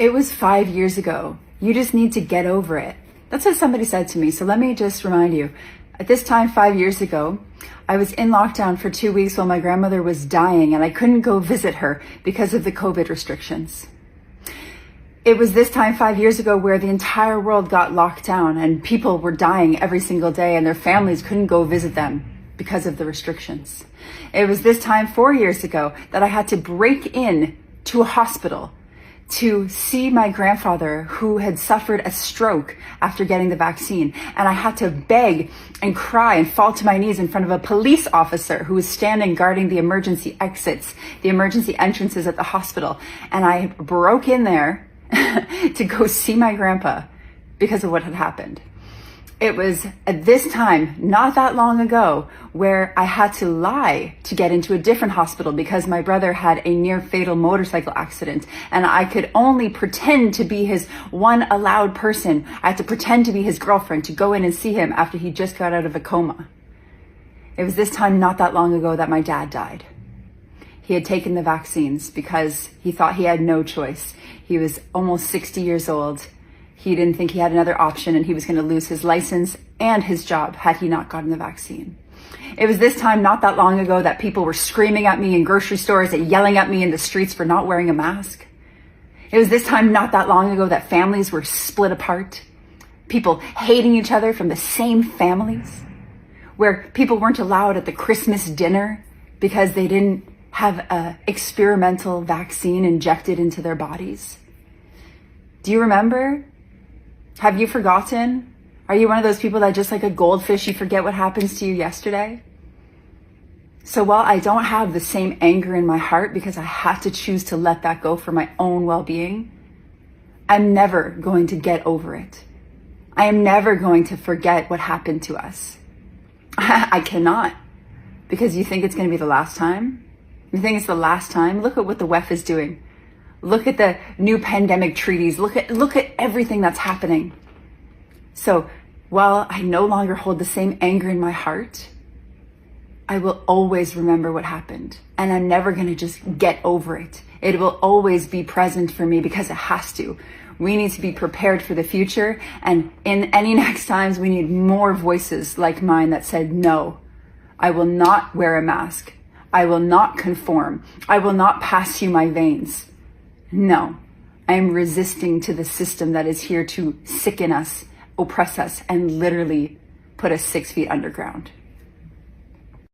It was 5 years ago. You just need to get over it. That's what somebody said to me. So let me just remind you. At this time, 5 years ago, I was in lockdown for 2 weeks while my grandmother was dying and I couldn't go visit her because of the COVID restrictions. It was this time 5 years ago where the entire world got locked down and people were dying every single day and their families couldn't go visit them because of the restrictions. It was this time 4 years ago that I had to break in to a hospital to see my grandfather who had suffered a stroke after getting the vaccine. And I had to beg and cry and fall to my knees in front of a police officer who was standing guarding the emergency exits, the emergency entrances at the hospital. And I broke in there to go see my grandpa because of what had happened. It was at this time, not that long ago, where I had to lie to get into a different hospital because my brother had a near fatal motorcycle accident and I could only pretend to be his one allowed person. I had to pretend to be his girlfriend to go in and see him after he just got out of a coma. It was this time not that long ago that my dad died. He had taken the vaccines because he thought he had no choice. He was almost 60 years old. He didn't think he had another option and he was going to lose his license and his job had he not gotten the vaccine. It was this time not that long ago that people were screaming at me in grocery stores and yelling at me in the streets for not wearing a mask. It was this time not that long ago that families were split apart, people hating each other from the same families, where people weren't allowed at the Christmas dinner because they didn't have an experimental vaccine injected into their bodies. Do you remember? Have you forgotten? Are you one of those people that just like a goldfish, you forget what happens to you yesterday? So while I don't have the same anger in my heart because I had to choose to let that go for my own well-being, I'm never going to get over it. I am never going to forget what happened to us. I cannot. Because you think it's going to be the last time? You think it's the last time? Look at what the WEF is doing. Look at the new pandemic treaties. Look at everything that's happening. So while I no longer hold the same anger in my heart, I will always remember what happened. And I'm never going to just get over it. It will always be present for me because it has to. We need to be prepared for the future. And in any next times, we need more voices like mine that said, no, I will not wear a mask. I will not conform. I will not pass you my veins. No, I am resisting to the system that is here to sicken us, oppress us, and literally put us 6 feet underground.